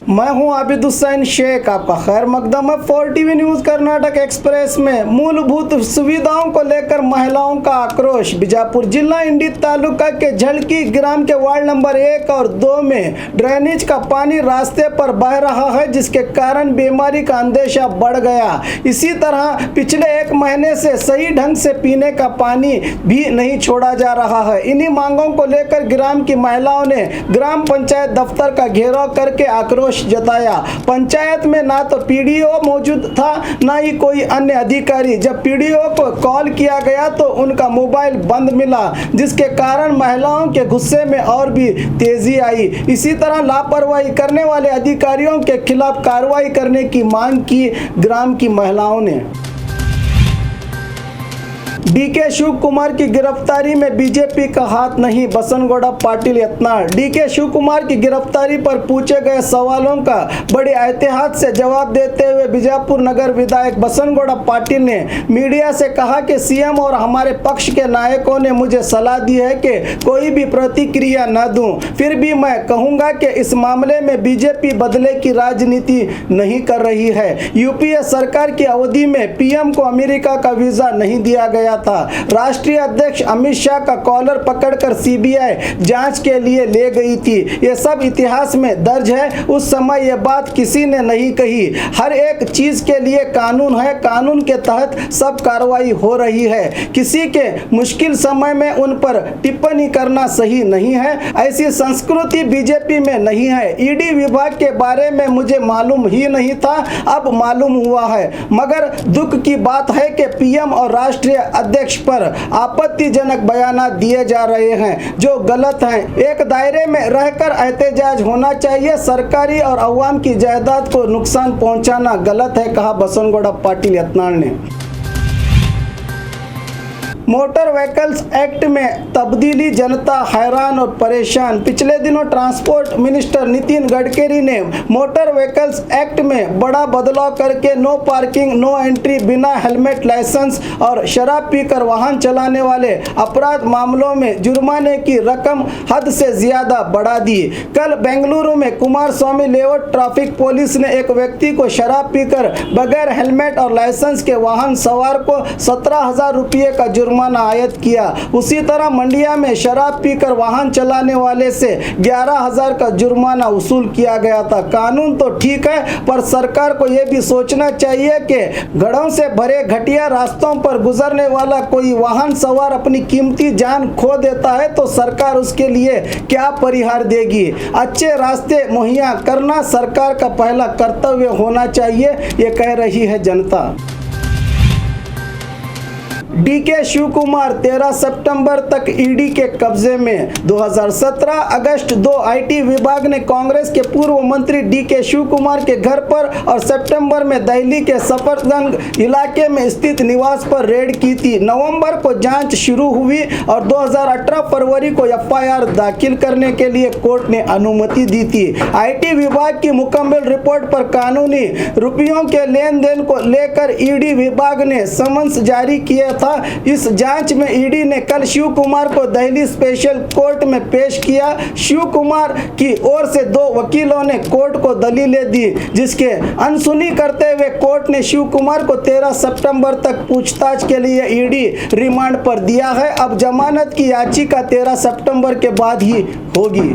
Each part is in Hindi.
मैं हूं आबिद हुसैन शेख, आपका खैर मकदम है 4TV न्यूज कर्नाटक एक्सप्रेस में। मूलभूत सुविधाओं को लेकर महिलाओं का आक्रोश। बीजापुर जिला इंडी तालुका के झलकी ग्राम के वार्ड नंबर 1 और 2 में ड्रेनेज का पानी रास्ते पर बह रहा है, जिसके कारण बीमारी का अंदेशा बढ़ गया। इसी तरह पिछले 1 महीने से सही ढंग से पीने का पानी भी नहीं छोड़ा जा रहा है। इन्हीं मांगों को लेकर ग्राम की महिलाओं ने ग्राम पंचायत दफ्तर का घेराव करके आक्रोश जताया। पंचायत में ना तो पीडीओ मौजूद था, ना ही कोई अन्य अधिकारी। जब पीडीओ को कॉल किया गया तो उनका मोबाइल बंद मिला, जिसके कारण महिलाओं के गुस्से में और भी तेजी आई। इसी तरह लापरवाही करने वाले अधिकारियों के खिलाफ कार्रवाई करने की मांग की ग्राम की महिलाओं ने। डीके शिव कुमार की गिरफ्तारी में बीजेपी का हाथ नहीं, बसनगौड़ा पाटिल यत्नाल। डीके शिव कुमार की गिरफ्तारी पर पूछे गए सवालों का बड़े एहतियात से जवाब देते हुए बीजापुर नगर विधायक बसनगौड़ा पाटिल ने मीडिया से कहा कि सीएम और हमारे पक्ष के नायकों ने मुझे सलाह दी है कि कोई भी प्रतिक्रिया न दूं। फिर भी मैं कहूंगा कि इस मामले में बीजेपी बदले की राजनीति नहीं कर रही है। यूपीए सरकार की अवधि में पीएम को अमेरिका का वीजा नहीं दिया गया था। राष्ट्रीय अध्यक्ष अमित शाह का कॉलर पकड़कर सीबीआई जांच के लिए ले गई थी। ये सब इतिहास में दर्ज है। उस समय ये बात किसी ने नहीं कही। हर एक चीज के लिए कानून है, कानून के तहत सब कार्रवाई हो रही है। किसी के मुश्किल समय में उन पर टिप्पणी करना सही नहीं है। ऐसी संस्कृति बीजेपी में नहीं है। ईडी विभाग के बारे में मुझे मालूम ही नहीं था, अब मालूम हुआ है। मगर दुख की बात है कि पीएम और राष्ट्रीय अध्यक्ष पर आपत्तिजनक बयान दिए जा रहे हैं, जो गलत हैं। एक दायरे में रहकर एहतजाज होना चाहिए। सरकारी और अवाम की जायदाद को नुकसान पहुंचाना गलत है, कहा बसनगौड़ा पाटिल यत्नाल ने। मोटर व्हीकल्स एक्ट में तब्दीली, जनता हैरान और परेशान। पिछले दिनों ट्रांसपोर्ट मिनिस्टर नितिन गडकरी ने मोटर व्हीकल्स एक्ट में बड़ा बदलाव करके नो पार्किंग, नो एंट्री, बिना हेलमेट लाइसेंस और शराब पीकर वाहन चलाने वाले अपराध मामलों में जुर्माने की रकम हद से ज्यादा बढ़ा दी। कल बेंगलुरु में कुमार स्वामी लेआउट ट्रैफिक पुलिस ने एक व्यक्ति को शराब पीकर बगैर हेलमेट और लाइसेंस के वाहन सवार को 17,000 रुपये का जुर्माना आयत किया। उसी तरह मंडिया में शराब पीकर वाहन चलाने वाले से 11,000 का जुर्माना वसूल किया गया था। कानून तो ठीक है, पर सरकार को यह भी सोचना चाहिए कि गढ़ों से भरे घटिया रास्तों पर गुजरने वाला कोई वाहन सवार अपनी कीमती जान खो देता है तो सरकार उसके लिए क्या परिहार देगी। अच्छे रास्ते मुहैया करना सरकार का पहला कर्तव्य होना चाहिए, ये कह रही है जनता। डीके शिव कुमार 13 सितंबर तक ईडी के कब्जे में। 2017 अगस्त 2 आईटी विभाग ने कांग्रेस के पूर्व मंत्री डीके शिव कुमार के घर पर और सितंबर में दिल्ली के सफदरजंग इलाके में स्थित निवास पर रेड की थी। नवंबर को जांच शुरू हुई और 2018 फरवरी को एफआईआर दाखिल करने के लिए कोर्ट ने अनुमति दी थी। आईटी विभाग की मुकम्मल रिपोर्ट पर कानूनी रुपयों के लेन देन को लेकर ईडी विभाग ने समन्स जारी किया था। इस जांच में ईडी ने कल शिव कुमार को दिल्ली स्पेशल कोर्ट में पेश किया। शिव कुमार की ओर से 2 वकीलों ने कोर्ट को दलीलें दी, जिसके अनसुनी करते हुए कोर्ट ने शिव कुमार को 13 सितंबर तक पूछताछ के लिए ईडी रिमांड पर दिया है। अब जमानत की याचिका 13 सितंबर के बाद ही होगी।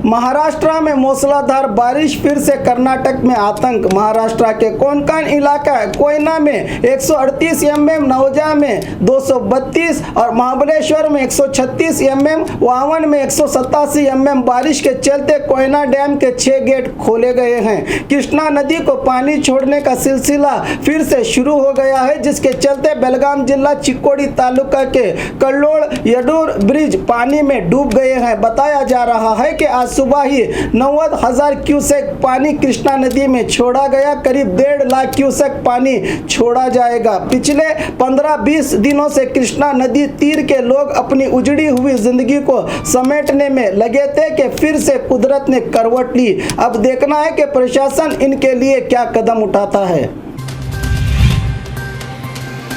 महाराष्ट्र में मूसलाधार बारिश, फिर से कर्नाटक में आतंक। महाराष्ट्र के कोंकण इलाका कोयना में 138 mm, नौजा में 232 और महाबलेश्वर में 136 mm, वावन में 187 mm बारिश के चलते कोयना डैम के 6 गेट खोले गए हैं। कृष्णा नदी को पानी छोड़ने का सिलसिला फिर से शुरू हो गया है, जिसके चलते बेलगाम जिला चिक्कोड़ी तालुका के कल्लोळ यडूर ब्रिज पानी में डूब गए हैं। बताया जा रहा है कि आज सुबह ही 90,000 क्यूसेक पानी कृष्णा नदी में छोड़ा गया। करीब 1.5 लाख क्यूसेक पानी छोड़ा जाएगा। पिछले 15-20 दिनों से कृष्णा नदी तीर के लोग अपनी उजड़ी हुई जिंदगी को समेटने में लगे थे कि फिर से कुदरत ने करवट ली। अब देखना है कि प्रशासन इनके लिए क्या कदम उठाता है।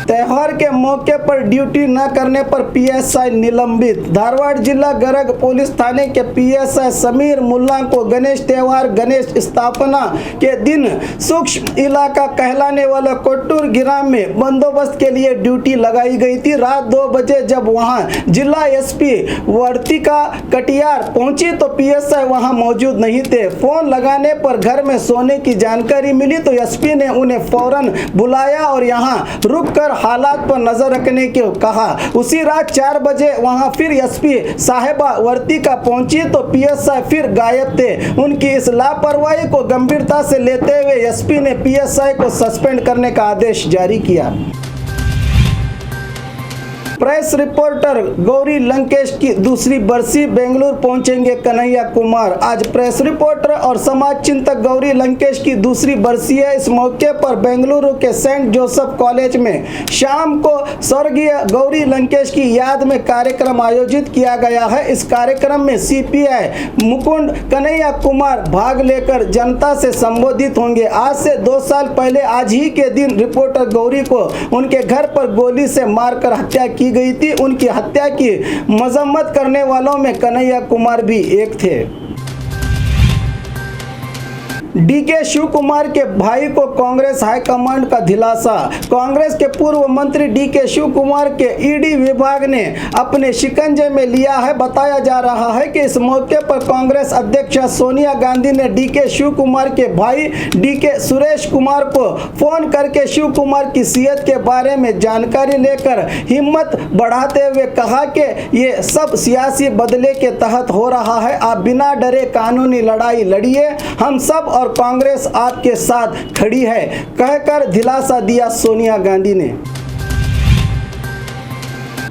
त्योहार के मौके पर ड्यूटी न करने पर पीएसआई निलंबित। धारवाड़ जिला गरग पुलिस थाने के पीएसआई समीर मुल्ला को गणेश त्योहार गणेश स्थापना के दिन सूक्ष्म इलाका कहलाने वाला कोट्टूर ग्राम में बंदोबस्त के लिए ड्यूटी लगाई गई थी। रात 2 बजे जब वहां जिला एसपी वर्तिका कटियार पहुंची तो पीएसआई वहां मौजूद नहीं थे। फोन लगाने पर घर में सोने की जानकारी मिली तो एसपी ने उन्हें फौरन बुलाया और यहां रुककर हालात पर नजर रखने को कहा। उसी रात 4 बजे वहां फिर एसपी साहिबा वर्तिका पहुंची तो पीएसआई फिर गायब थे। उनकी इस लापरवाही को गंभीरता से लेते हुए एसपी ने पीएसआई को सस्पेंड करने का आदेश जारी किया। प्रेस रिपोर्टर गौरी लंकेश की दूसरी बरसी, बेंगलुरु पहुंचेंगे कन्हैया कुमार। आज प्रेस रिपोर्टर और समाज चिंतक गौरी लंकेश की दूसरी बरसी है। इस मौके पर बेंगलुरु के सेंट जोसेफ कॉलेज में शाम को स्वर्गीय गौरी लंकेश की याद में कार्यक्रम आयोजित किया गया है। इस कार्यक्रम में सीपीआई मुकुंद कन्हैया कुमार भाग लेकर जनता से संबोधित होंगे। आज से 2 साल पहले आज ही के दिन रिपोर्टर गौरी को उनके घर पर गोली से मारकर हत्या की गई थी। उनकी हत्या की मजम्मत करने वालों में कन्हैया कुमार भी एक थे। डीके शिव कुमार के भाई को कांग्रेस हाईकमांड का दिलासा। कांग्रेस के पूर्व मंत्री डीके शिव कुमार के ईडी विभाग ने अपने शिकंजे में लिया है। बताया जा रहा है कि इस मौके पर कांग्रेस अध्यक्ष सोनिया गांधी ने डीके शिव कुमार के भाई डीके सुरेश कुमार को फोन करके शिव कुमार की सेहत के बारे में जानकारी लेकर हिम्मत बढ़ाते हुए कहा कि ये सब सियासी बदले के तहत हो रहा है। आप बिना डरे कानूनी लड़ाई लड़िए, हम सब और कांग्रेस आपके साथ खड़ी है, कहकर दिलासा दिया सोनिया गांधी ने।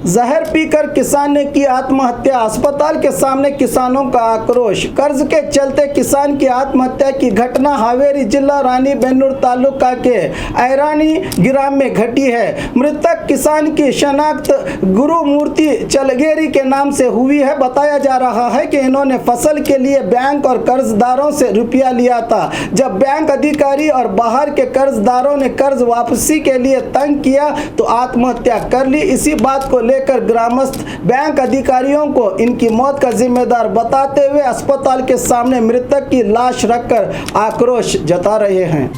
जहर पीकर किसान ने की आत्महत्या, अस्पताल के सामने किसानों का आक्रोश। कर्ज के चलते किसान की आत्महत्या की घटना हावेरी जिला रानीबेन्नूर तालुका के ऐरानी ग्राम में घटी है। मृतक किसान की शनाख्त गुरुमूर्ति चलगेरी के नाम से हुई है। बताया जा रहा है कि इन्होंने फसल के लिए बैंक और कर्जदारों से रुपया लिया था। जब बैंक अधिकारी और बाहर के कर्जदारों ने कर्ज वापसी के लिए तंग किया तो आत्महत्या कर ली। इसी बात को लेकर ग्रामस्थ बैंक अधिकारियों को इनकी मौत का जिम्मेदार बताते हुए अस्पताल के सामने मृतक की लाश रखकर आक्रोश जता रहे हैं।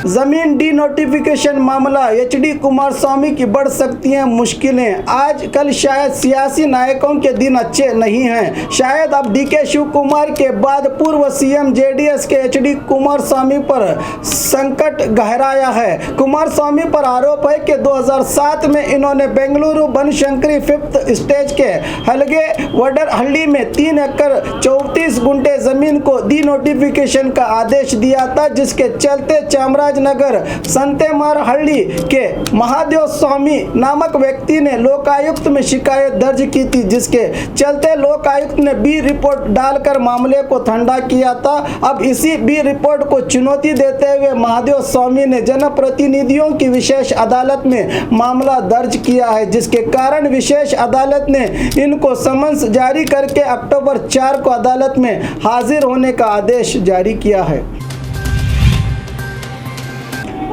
जमीन डी नोटिफिकेशन मामला, एचडी कुमारस्वामी की बढ़ सकती हैं मुश्किलें। आज कल शायद सियासी नायकों के दिन अच्छे नहीं हैं। शायद अब डीके शिव कुमार के बाद पूर्व सीएम जेडीएस के एचडी कुमारस्वामी पर संकट गहराया है। कुमारस्वामी पर आरोप है कि 2007 में इन्होंने बेंगलुरु बनशंकरी 5th स्टेज के हलगे वडरहल्ली में 3 एकड़ 34 गुंठे जमीन को डी नोटिफिकेशन का आदेश दिया था, जिसके चलते चामराज नगर संतेमारहल्ली के महादेव स्वामी नामक व्यक्ति ने लोकायुक्त में शिकायत दर्ज की थी, जिसके चलते लोकायुक्त ने बी रिपोर्ट डालकर मामले को ठंडा किया था। अब इसी बी रिपोर्ट को चुनौती देते हुए महादेव स्वामी ने जनप्रतिनिधियों की विशेष अदालत में मामला दर्ज किया है, जिसके कारण विशेष अदालत ने इनको समन्स जारी करके अक्टूबर 4 को अदालत में हाजिर होने का आदेश जारी किया है।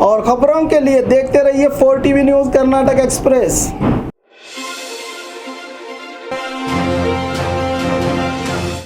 और खबरों के लिए देखते रहिए 4 टीवी न्यूज़ कर्नाटक एक्सप्रेस।